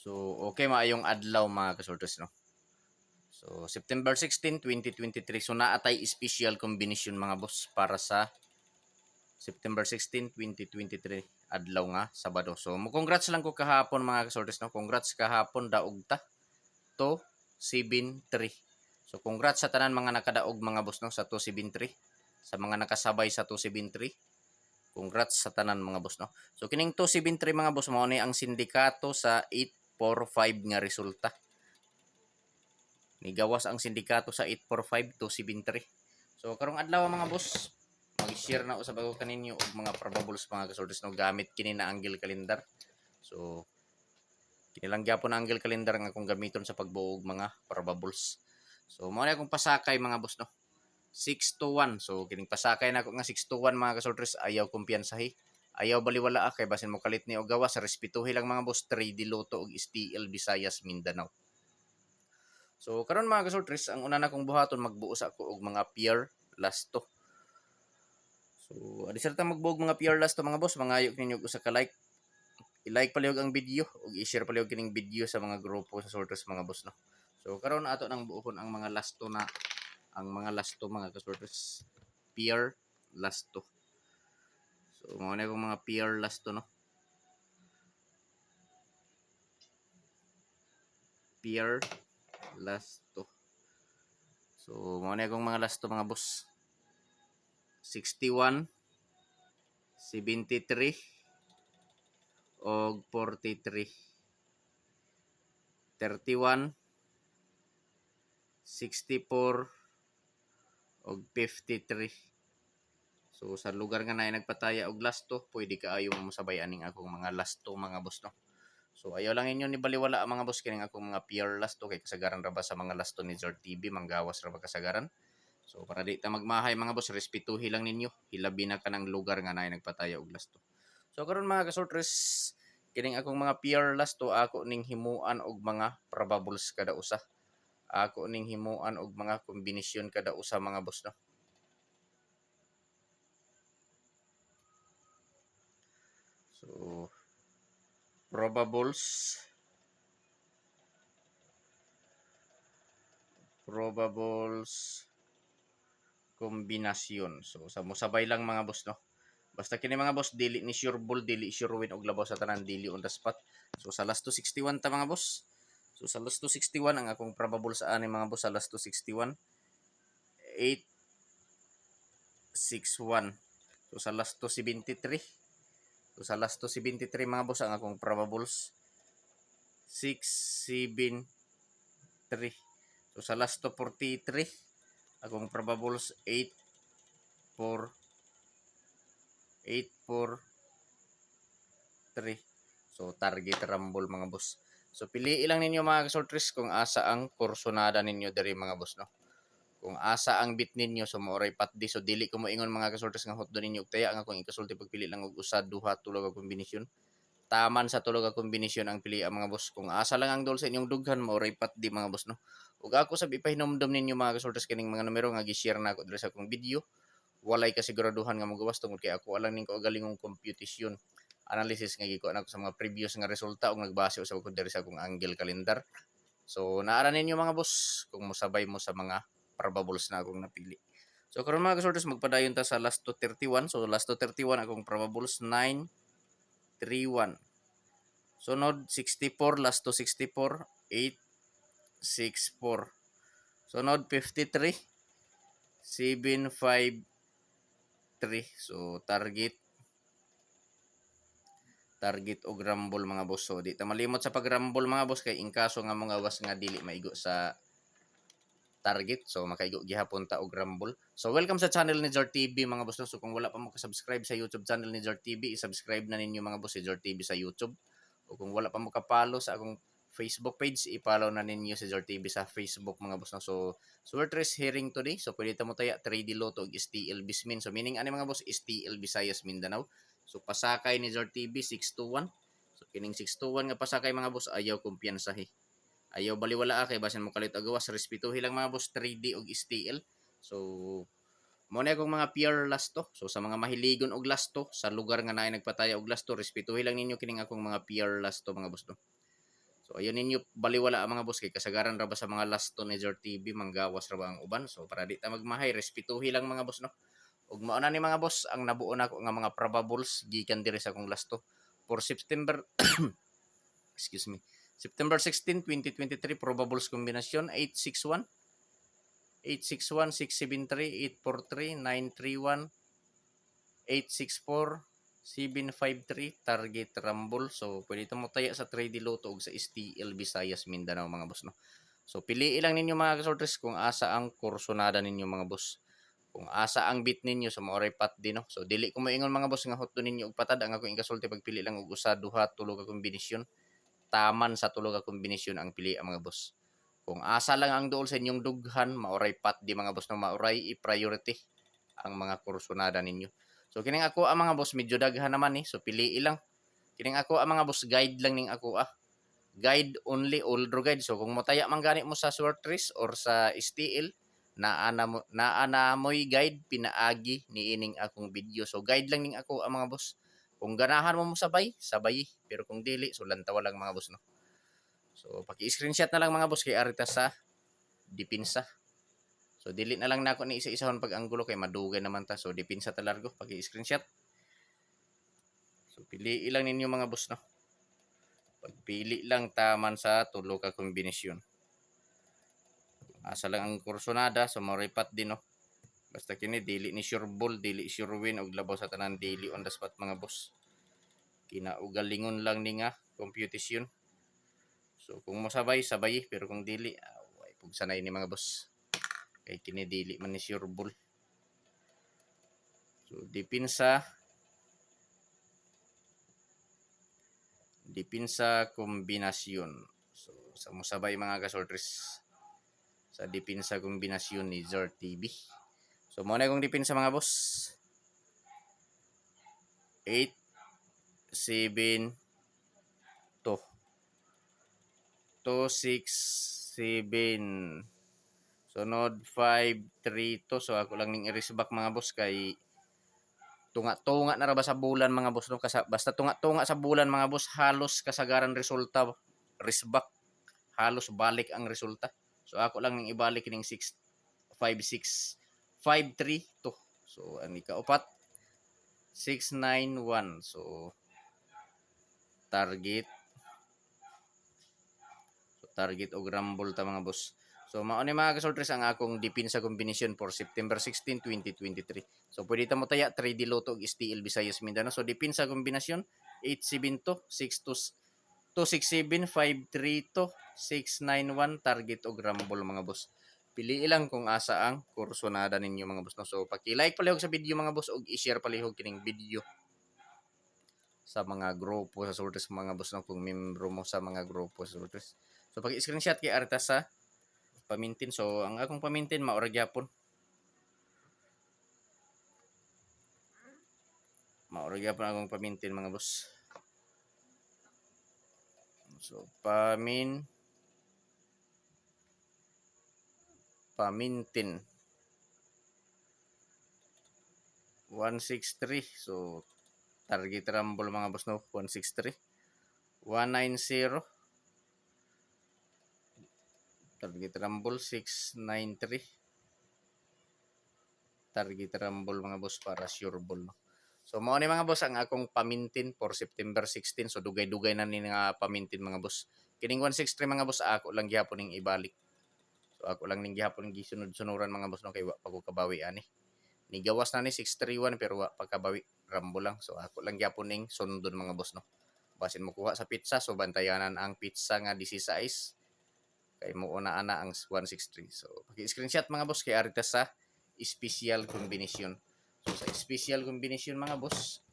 So, okay maayong adlaw mga kasultos, no? So, September 16, 2023. So, naatay special combination mga boss para sa September 16, 2023. Adlaw nga, Sabado. So, congrats lang ko kahapon mga kasultos, no? Congrats kahapon, daog ta. To 7-3. So, congrats sa tanan mga nakadaog mga boss, no? Sa 273. Sa mga nakasabay sa 273. Congrats sa tanan mga boss, no? So kining 273 mga boss, mao ni ang sindikato sa 845 nga resulta. Nigawas ang sindikato sa 845 273. So karong adlaw mga boss, mag-share na usab ako kaninyo og mga probables mga kasortes, no, gamit kini na angle calendar. So kini lang gyapon na angle calendar nga akong gamiton sa pagbuo og mga probables. So mao ni akong pasakay mga boss, no. 6 to 1. So kining pasakay na ako nga 6 to 1 mga kasortres, ayaw kumpiyansahi. Ayaw baliwala kay basin mo kalit ni og gawas, respetuhi lang mga boss, 3D Lotto og STL Visayas Mindanao. So karon mga kasortres, ang una na kong buhaton, magbuo sa ako og mga pure lasto. So adi sa ta magbuog mga pure lasto mga boss, mangayok ninyo usa ka like. I-like palihog ang video ug i-share palihog kining video sa mga grupo sa sortres mga boss, no. So karon ato nang buuhon ang mga lasto mga kasortes, pure lasto. So mao na kong mga pure lasto, no. Pure lasto. So mao na kong mga lasto mga boss. 61, 73 og 43. 31, 64 og 53. So sa lugar nga na nagpataya og lasto, pwede kaayo mo sabay aning akong mga lasto mga boss, no. So ayaw lang inyo ni baliwala mga boss kining akong mga pure lasto, kay kasagaran ra ba sa mga lasto ni Zor TV, manggawas ra ba kasagaran. So para di ta magmahay mga boss, respetuhi lang ninyo, hilabi na kanang lugar nga na nagpataya og lasto. So karon mga kasortres, kining akong mga pure lasto ako ning himuan og mga probables kada usa. Ako ning himuan og mga kombinasyon kada usa mga boss, no. So probables kombinasyon. So sa musabay lang mga boss, no. Basta kini mga boss, dili ni sure ball, dili sure win og labaw sa tanan, dili on the spot. So sa last 261 ta mga boss. So sa last 261 ang akong probable sa ani mga boss, sa last 261 861. So sa last 273. So sa last 273 mga boss, ang akong probables 673. So sa last 243 akong probables 843. So target rumble mga boss. So piliin lang ninyo mga kasortres kung asa ang kursonada ninyo diri mga boss, no. Kung asa ang bit ninyo, so maoray patdi. So dili ko moingon mga kasortres nga hotdo ninyo taya nga kung ikasulti pagpili lang og usa, duha, tulog ka kombinasyon. Taman sa tulog ka kombinasyon ang pili mga boss. Kung asa lang ang dol sa inyong dughan, maoray patdi mga boss, no. Ug ako sab ipahinomdom ninyo mga kasortres kining mga numero nga gi-share na ako diri sa akong video. Walay kasiguraduhan nga mogawas tungod kay ako alang ning kaugalingong computation analysis nga gikuha nako sa mga previous nga resulta ug nagbase usab ko diri sa akong angle calendar. So naara ninyo mga boss kung mosabay mo sa mga probables na akong napili. So karon mga kasortes, magpadayon ta sa last 231. So last 231 akong probables 931. Sunod 64, last 264 864. Sunod 53 753. So target og rumble mga boss. So di ta malimot sa pag-rumble mga boss, kay in kaso nga mga was nga dili maigo sa target, so makaigo gihapon ta og rumble. So welcome sa channel ni Zor TV mga boss. So kung wala pa mo ka-subscribe sa YouTube channel ni Zor TV, i-subscribe na ninyo mga boss si Zor TV sa YouTube. O kung wala pa mo ka-follow sa akong Facebook page, i-follow na ninyo si Zor TV sa Facebook mga boss. So Swertres hearing today. So pwede ta mo taya 3D Lotto og STL Bismin. So meaning ani mga boss, STL Visayas Mindanao. So pasakay ni Zor TV 621. So kining 621 nga pasakay mga boss, ayaw kumpiyansahi. Ayaw baliwala kay basin mo kalit agawas, respetuhi lang mga boss, 3D og STL. So mo na akong mga pure lasto. So sa mga mahiligon og lasto, sa lugar nga naay nagpataya og lasto, respetuhi lang ninyo kining akong mga pure lasto mga boss, no. So So ayun ninyo baliwala ang mga boss kay kasagaran ra ba sa mga last to ni Zor TV manggawas ra ba ang uban. So para di ta magmahay respetuhi lang mga boss no. Ug mao na ni mga boss ang nabuo nako nga mga probables gikan diri sa akong last to for September excuse me. September 16, 2023 probables kombinasyon 861 861 673 843 931 864 753 target rumble. So pwede ito mo taya sa 3D Lotto ug sa STL Visayas Mindanao mga boss no. So pili lang ninyo mga kasortes kung asa ang kursonada ninyo mga boss. Kung asa ang bit ninyo sa maoray pat din no. So dili ko moingon mga boss nga hotdo ninyo og patad ang ako ingasulti pagpili lang og usa duha tulo ka kombinasyon. Taman sa tulo ka kombinasyon ang pili ang mga boss. Kung asa lang ang duol sa inyong dughan maoray pat di mga boss no maoray i-priority ang mga kursonada ninyo. So kining ako ang mga boss medyo daghan naman so pili lang. Kining ako ang mga boss guide lang ning ako Guide only all draw guide. So kung motaya man gani mo sa short race or sa STL naa mo'y guide pinaagi ni ining akong video. So guide lang ning ako ang mga boss. Kung ganahan mo sabay, sabay. Pero kung dili, so lantawa lang mga boss no. So paki-screenshot na lang mga boss kay arita sa dipinsa. So dili na lang nako ni isa-isahon pag anggulo kay madugay naman ta. So dipinsa ta largo paki-screenshot. So pili lang ninyo mga boss no. Pagpili lang taman sa tulo ka kombinasyon. Asa lang ang kursonada so maripat din no. Basta kini dili ni sure ball, dili sure win og labaw sa tanan dili on the spot mga boss. Kinaugalingon lang ni nga computation. So kung mo sabay pero kung dili way pug sanay ni mga boss. Kay kini dili man ni sure ball. So dipinsa kombinasyon. So sa mo sabay mga kasortres sa dipinsa kombinasyon ni Zor TV. So mo na kong dipinsa mga boss. 8 7 2 2 6 7 sunod 5 3 2. So ako lang ning i-erase back mga boss kay tunga-tunga na ra ba sa bulan mga boss no. Basta tunga-tunga sa bulan mga boss halos kasagaran resulta risback halos balik ang resulta. So ako lang ning ibalik ning 6 5 6 5 3 2. So ang ikaupat 6 9 1. So target og rumble ta mga boss. So mao ni mga kasortres ang akong dipinsa kombinasyon for September 16, 2023. So pwede ta mo taya 3D Lotto ug STL Visayas Mindanao. So dipinsa kombinasyon 872 62 267 532 691 target og rumble mga boss. Pili lang kung asa ang kursonada ninyo mga boss no. So paki-like palihog sa video mga boss ug i-share palihog kining video sa mga grupo sa sortes mga boss no kung membro mo sa mga grupo sa sortes. So pag-screenshot kay arta sa pamintin. So ang akong pamintin maura gyapon. Maura gyapon akong pamintin mga boss. So pamintin 163. So target rumble mga boss no 163 190 target rumble 693 target rumble mga boss para sure ball no. So mao ni mga boss ang akong pamintin for September 16. So dugay-dugay na ni nga pamintin mga boss. Kining 163 mga boss ako lang gihapon ning ibalik. So ako lang ning gihapon gisunod-sunuran mga boss no kay wa pa ko kabawi ani. Nigawas na ni 631 pero wa pa kabawi rumble lang. So ako lang gihapon ning sundon mga boss no. Basin mo kuha sa pizza so bantayanan ang pizza nga 16 kay mo una ana ang 163. So paki-screenshot mga boss kay arita sa special combination. So sa special combination mga boss.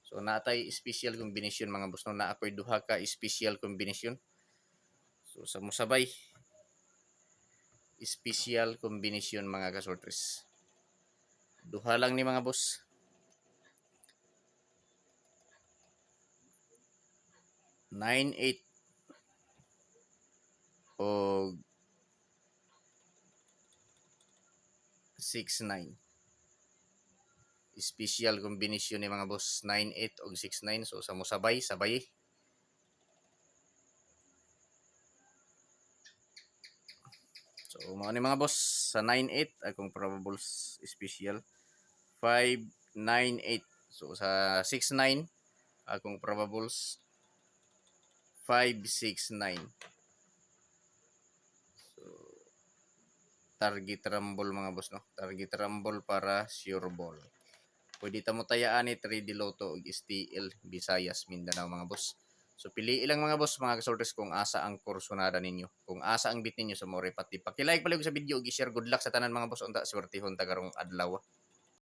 So natay special combination mga boss no na ako'y duha ka special combination. So sa musabay special combination mga kasortres. Duha lang ni mga boss. 9-8 o 6-9. Special combination ni mga boss 9-8 o 6-9. So sa mo sabay So mao ni mga boss sa 9-8 akong probables special 5-9-8. So sa 6-9 akong probables 5-6-9. So target rumble mga boss, no? Target rumble para sure ball. Pwede ta mo tayaan ni 3D Lotto ug STL Visayas Mindanao mga boss. So pili lang mga boss, mga kasortes, kung asa ang kursonada ninyo, kung asa ang bit ninyo sa more pati. Paki-like pala sa video ug i-share. Good luck sa tanan mga boss, unta swertihon ta karong adlaw.